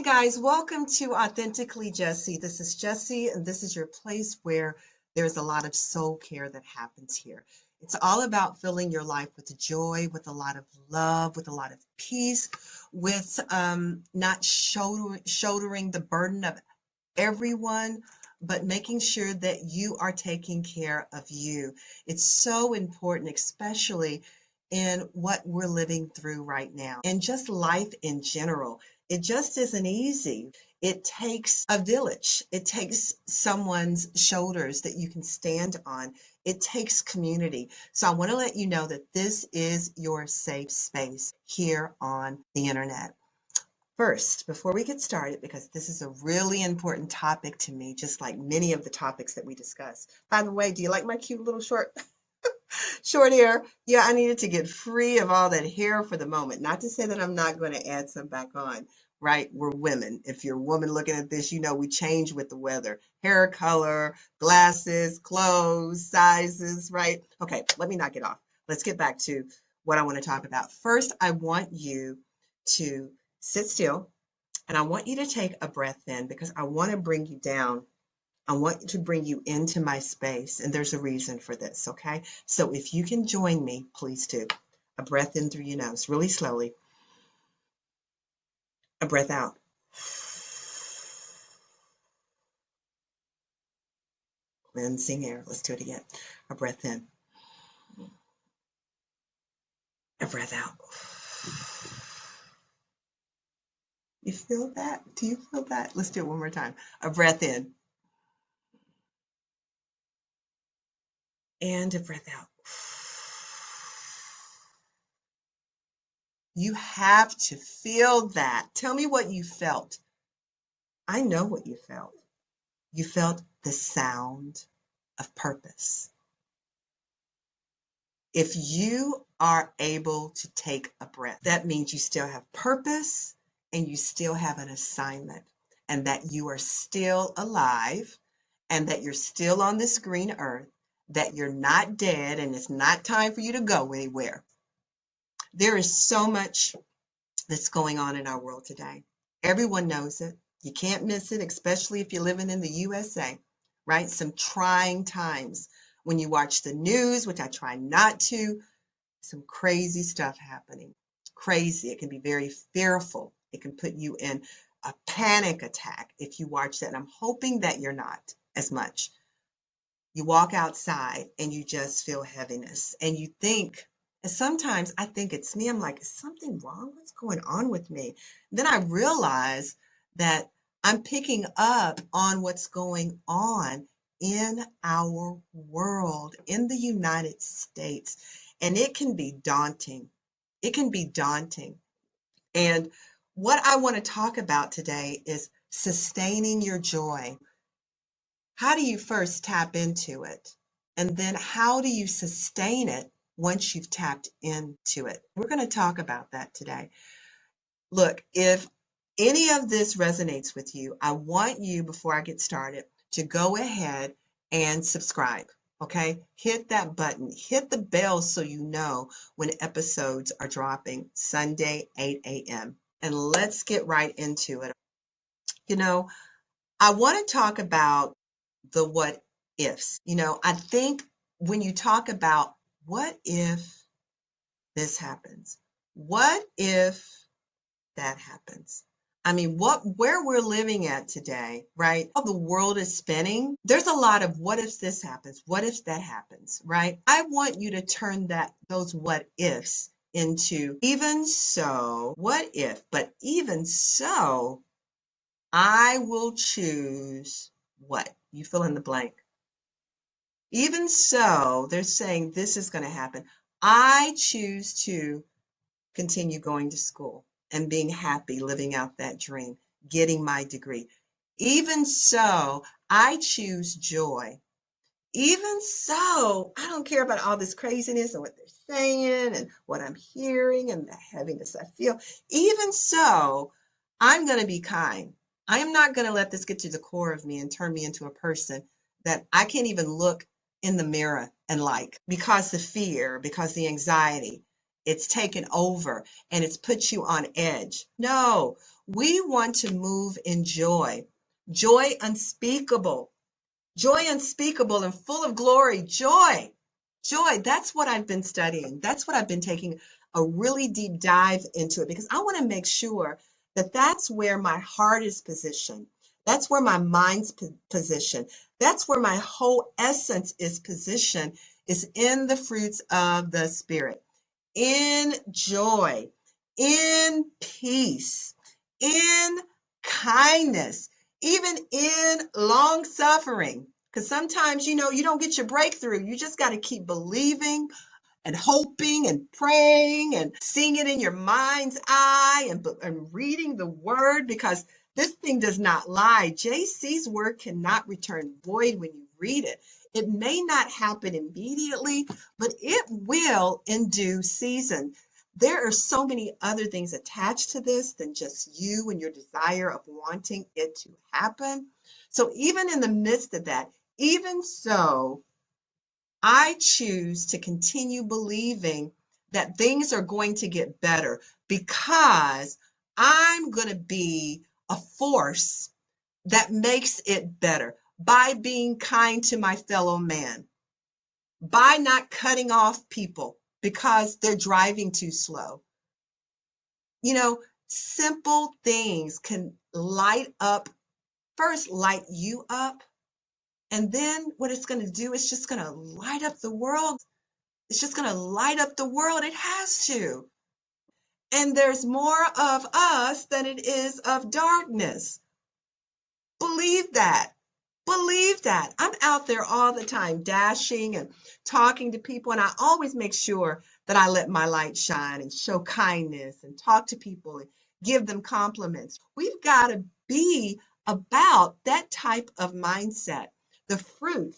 Hi guys, welcome to Authentically Jessie. This is Jessie, and this is your place where there's a lot of soul care that happens here. It's all about filling your life with joy, with a lot of love, with a lot of peace, with not shouldering the burden of everyone, but making sure that you are taking care of you. It's so important, especially in what we're living through right now and just life in general. It just isn't easy. It takes a village. It takes someone's shoulders that you can stand on. It takes community. So I want to let you know that this is your safe space here on the internet. First, before we get started, because this is a really important topic to me, just like many of the topics that we discuss. By the way, do you like my cute little short hair? Yeah, I needed to get free of all that hair for the moment. Not to say that I'm not going to add some back on, right? We're women. If you're a woman looking at this, you know we change with the weather. Hair color, glasses, clothes, sizes, right? Okay, let me not get off. Let's get back to what I want to talk about. First, I want you to sit still, and I want you to take a breath in because I want to bring you down. I want to bring you into my space, and there's a reason for this, okay? So if you can join me, please do. A breath in through your nose, really slowly. A breath out. Cleansing air. Let's do it again. A breath in. A breath out. You feel that? Do you feel that? Let's do it one more time. A breath in. And a breath out. You have to feel that. Tell me what you felt. I know what you felt. You felt the sound of purpose. If you are able to take a breath, that means you still have purpose and you still have an assignment, and that you are still alive, and that you're still on this green earth, that you're not dead, and it's not time for you to go anywhere. There is so much that's going on in our world today. Everyone knows it. You can't miss it, especially if you're living in the USA, right? Some trying times. When you watch the news, which I try not to, some crazy stuff happening. Crazy. It can be very fearful. It can put you in a panic attack if you watch that. And I'm hoping that you're not as much. You walk outside and you just feel heaviness. And you think, and sometimes I think it's me. I'm like, is something wrong? What's going on with me? Then I realize that I'm picking up on what's going on in our world, in the United States. And it can be daunting. It can be daunting. And what I want to talk about today is sustaining your joy. How do you first tap into it? And then how do you sustain it once you've tapped into it? We're going to talk about that today. Look, if any of this resonates with you, I want you, before I get started, to go ahead and subscribe. Okay, hit that button, hit the bell so you know when episodes are dropping Sunday, 8 a.m. And let's get right into it. You know, I want to talk about the what ifs. I think when you talk about what if this happens, what if that happens? I mean, where we're living at today, right? How the world is spinning. There's a lot of what if this happens, what if that happens, right? I want you to turn those what ifs into even so, what if, but even so, I will choose what? You fill in the blank. Even so, they're saying this is going to happen. I choose to continue going to school and being happy, living out that dream, getting my degree. Even so, I choose joy. Even so, I don't care about all this craziness and what they're saying and what I'm hearing and the heaviness I feel. Even so, I'm going to be kind. I am not going to let this get to the core of me and turn me into a person that I can't even look in the mirror and like, because the fear, because the anxiety. It's taken over and it's put you on edge. No, we want to move in joy. Joy unspeakable. Joy unspeakable and full of glory. Joy. Joy. That's what I've been studying. That's what I've been taking a really deep dive into it, because I want to make sure that that's where my heart is positioned. That's where my mind's positioned. That's where my whole essence is positioned, is in the fruits of the Spirit, in joy, in peace, in kindness, even in long suffering. Because sometimes, you don't get your breakthrough. You just got to keep believing and hoping and praying and seeing it in your mind's eye, and reading the word, because this thing does not lie. JC's word cannot return void when you read it. It may not happen immediately, but it will in due season. There are so many other things attached to this than just you and your desire of wanting it to happen. So even in the midst of that, even so, I choose to continue believing that things are going to get better, because I'm going to be a force that makes it better by being kind to my fellow man, by not cutting off people because they're driving too slow. Simple things can light you up. And then what it's going to do is just going to light up the world. It's just going to light up the world. It has to. And there's more of us than it is of darkness. Believe that. Believe that. I'm out there all the time, dashing and talking to people. And I always make sure that I let my light shine and show kindness and talk to people and give them compliments. We've got to be about that type of mindset. The fruits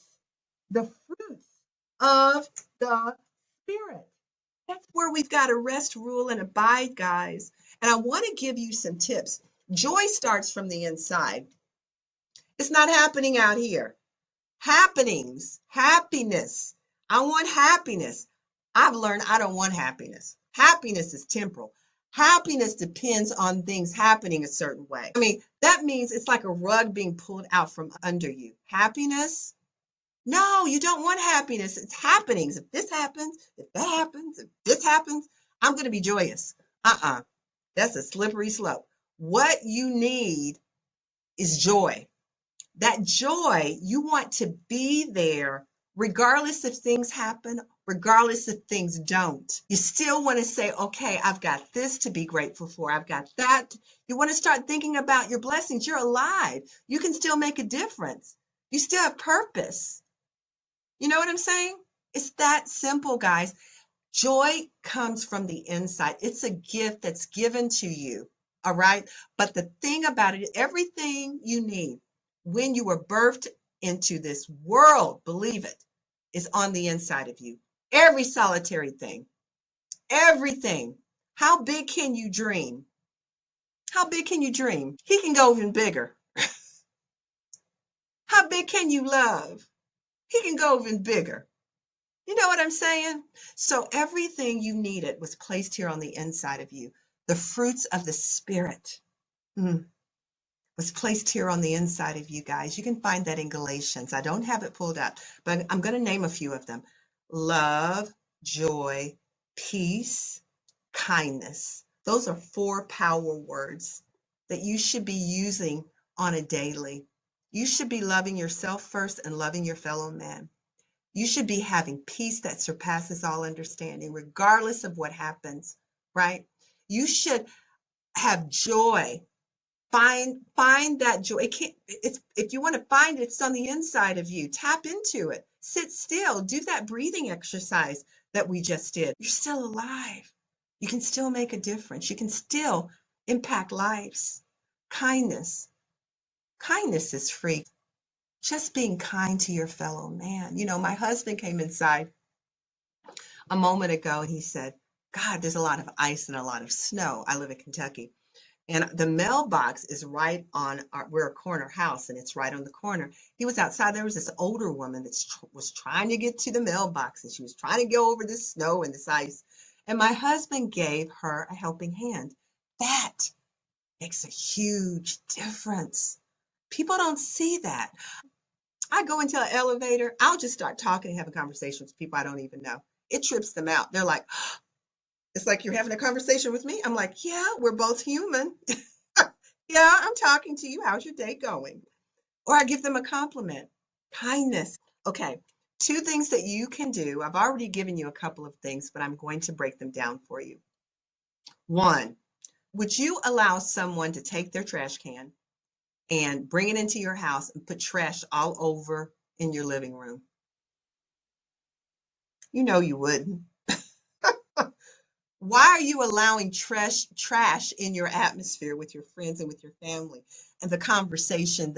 of the Spirit. That's where we've got to rest, rule, and abide, guys. And I want to give you some tips. Joy starts from the inside. It's not happening out here. Happenings, happiness. I want happiness. I've learned I don't want happiness. Happiness is temporal. Happiness depends on things happening a certain way. That means it's like a rug being pulled out from under you. Happiness? No, you don't want happiness. It's happenings. If this happens, if that happens, if this happens, I'm going to be joyous. That's a slippery slope. What you need is joy. That joy, you want to be there regardless if things happen, regardless if things don't. You still want to say, okay, I've got this to be grateful for. I've got that. You want to start thinking about your blessings. You're alive. You can still make a difference. You still have purpose. You know what I'm saying? It's that simple, guys. Joy comes from the inside. It's a gift that's given to you. All right. But the thing about it, everything you need when you were birthed into this world, believe it, is on the inside of you. Every solitary thing, everything. How big can you dream? How big can you dream? He can go even bigger. How big can you love? He can go even bigger. You know what I'm saying? So everything you needed was placed here on the inside of you. The fruits of the Spirit was placed here on the inside of you, guys. You can find that in Galations. I don't have it pulled up, but I'm going to name a few of them. Love, joy, peace, kindness. Those are 4 power words that you should be using on a daily. You should be loving yourself first and loving your fellow man. You should be having peace that surpasses all understanding, regardless of what happens, right? You should have joy. Find that joy. If you want to find it, it's on the inside of you. Tap into it. Sit still. Do that breathing exercise that we just did. You're still alive. You can still make a difference. You can still impact lives. Kindness. Kindness is free. Just being kind to your fellow man. My husband came inside a moment ago and he said, God, there's a lot of ice and a lot of snow. I live in Kentucky. And the mailbox is right on we're a corner house and it's right on the corner. He was outside. There was this older woman that was trying to get to the mailbox and she was trying to go over this snow and this ice. And my husband gave her a helping hand. That makes a huge difference. People don't see that. I go into an elevator, I'll just start talking and having conversations with people I don't even know. It trips them out. They're like, it's like you're having a conversation with me. I'm like, yeah, we're both human. Yeah, I'm talking to you. How's your day going? Or I give them a compliment. Kindness. Okay, two things that you can do. I've already given you a couple of things, but I'm going to break them down for you. One, would you allow someone to take their trash can and bring it into your house and put trash all over in your living room? You know you wouldn't. Why are you allowing trash in your atmosphere with your friends and with your family and the conversations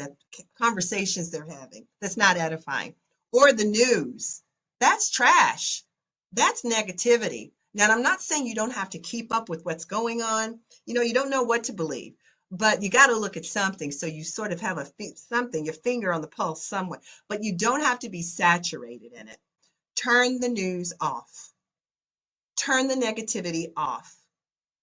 they're having? That's not edifying. Or the news. That's trash. That's negativity. Now, I'm not saying you don't have to keep up with what's going on. You don't know what to believe, but you got to look at something so you sort of have your finger on the pulse somewhat, but you don't have to be saturated in it. Turn the news off. Turn the negativity off.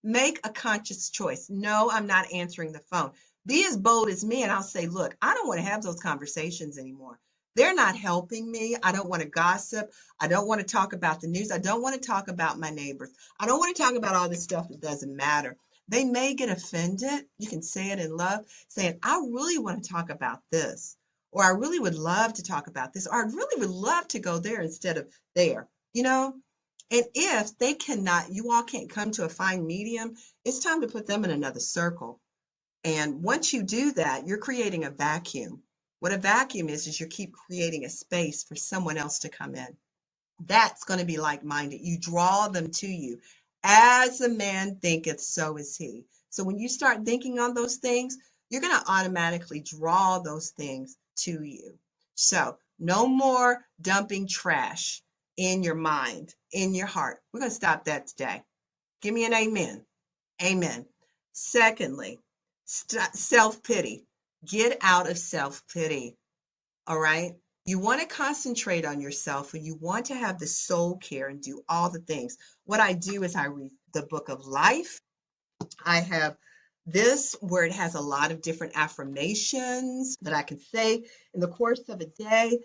Make a conscious choice. No, I'm not answering the phone. Be as bold as me, and I'll say, look, I don't want to have those conversations anymore. They're not helping me. I don't want to gossip. I don't want to talk about the news. I don't want to talk about my neighbors. I don't want to talk about all this stuff that doesn't matter. They may get offended. You can say it in love, saying, I really want to talk about this, or I really would love to talk about this, or I really would love to go there instead of there, you know? And if they cannot, you all can't come to a fine medium, it's time to put them in another circle. And once you do that, you're creating a vacuum. What a vacuum is you keep creating a space for someone else to come in. That's going to be like-minded. You draw them to you. As a man thinketh, so is he. So when you start thinking on those things, you're going to automatically draw those things to you. So no more dumping trash in your mind, in your heart. We're going to stop that today. Give me an amen. Amen. Secondly, self-pity. Get out of self-pity. All right? You want to concentrate on yourself and you want to have the soul care and do all the things. What I do is I read the book of life. I have this where it has a lot of different affirmations that I can say in the course of a day.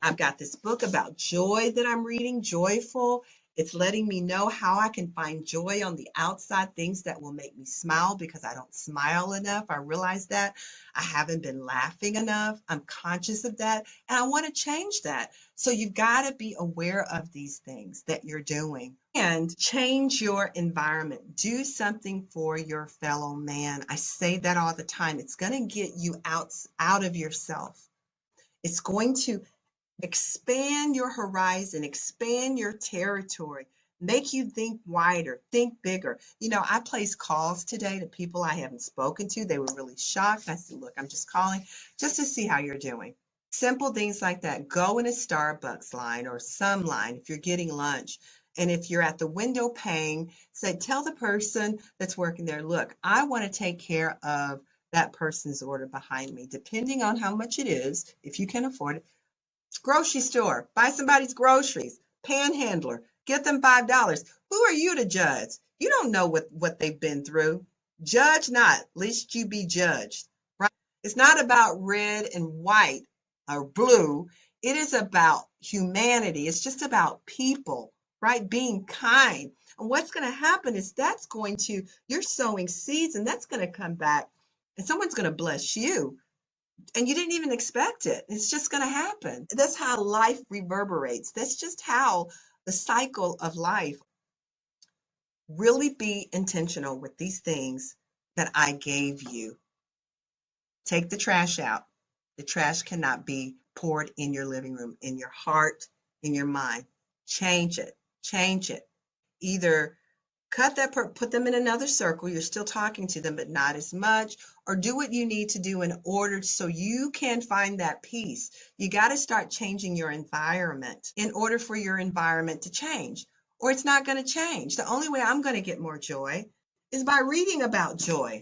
I've got this book about joy that I'm reading, Joyful. It's letting me know how I can find joy on the outside, things that will make me smile because I don't smile enough. I realize that. I haven't been laughing enough. I'm conscious of that, and I want to change that. So you've got to be aware of these things that you're doing and change your environment. Do something for your fellow man. I say that all the time. It's going to get you out of yourself. It's going to expand your horizon, expand your territory, make you think wider, think bigger. I placed calls today to people I haven't spoken to. They were really shocked. I said, look, I'm just calling just to see how you're doing. Simple things like that. Go in a Starbucks line or some line if you're getting lunch. And if you're at the window paying, tell the person that's working there, look, I want to take care of that person's order behind me, depending on how much it is, if you can afford it. Grocery store, buy somebody's groceries. Panhandler, get them $5. Who are you to judge? You don't know what they've been through. Judge not, lest you be judged. Right? It's not about red and white or blue. It is about humanity. It's just about people, right? Being kind. And what's going to happen is you're sowing seeds and that's going to come back and someone's going to bless you. And you didn't even expect it. It's just going to happen. That's how life reverberates. That's just how the cycle of life. Really be intentional with these things that I gave you. Take the trash out. The trash cannot be poured in your living room, in your heart, in your mind. Change it. Change it. Either put them in another circle. You're still talking to them, but not as much. Or do what you need to do in order so you can find that peace. You got to start changing your environment in order for your environment to change. Or it's not going to change. The only way I'm going to get more joy is by reading about joy.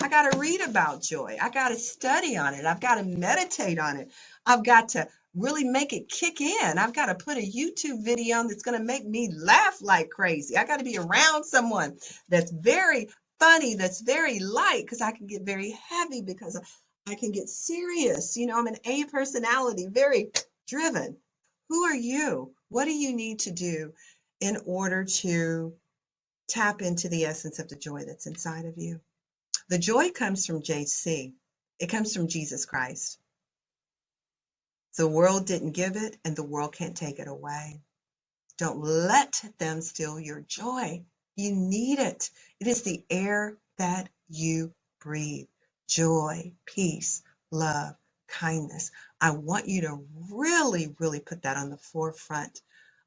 I got to read about joy. I got to study on it. I've got to meditate on it. I've got to really make it kick in. I've got to put a YouTube video on that's going to make me laugh like crazy. I got to be around someone that's very funny, that's very light, because I can get very heavy, because I can get serious. I'm an A personality, very driven. Who are you? What do you need to do in order to tap into the essence of the joy that's inside of you? The joy comes from JC. It comes from Jesus Christ. The world didn't give it, and the world can't take it away. Don't let them steal your joy. You need it. It is the air that you breathe. Joy, peace, love, kindness. I want you to really, really put that on the forefront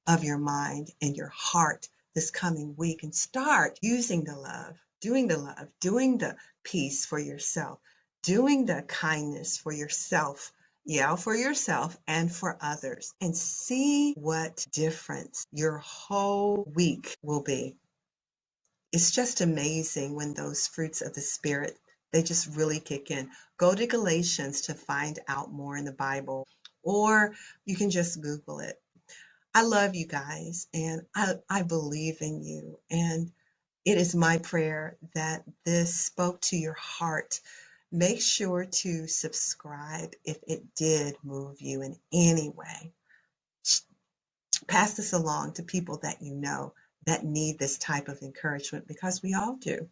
of your mind and your heart this coming week, and start using the love, doing the peace for yourself, doing the kindness for yourself. Yeah, for yourself and for others, and see what difference your whole week will be. It's just amazing when those fruits of the Spirit, they just really kick in. Go to Galatians to find out more in the Bible, or you can just Google it. I love you guys, and I believe in you. And it is my prayer that this spoke to your heart. Make sure to subscribe if it did move you in any way. Pass this along to people that you know that need this type of encouragement, because we all do.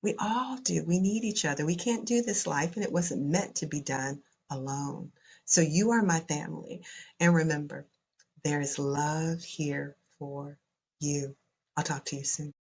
We all do. We need each other. We can't do this life, and it wasn't meant to be done alone. So you are my family. And remember, there is love here for you. I'll talk to you soon.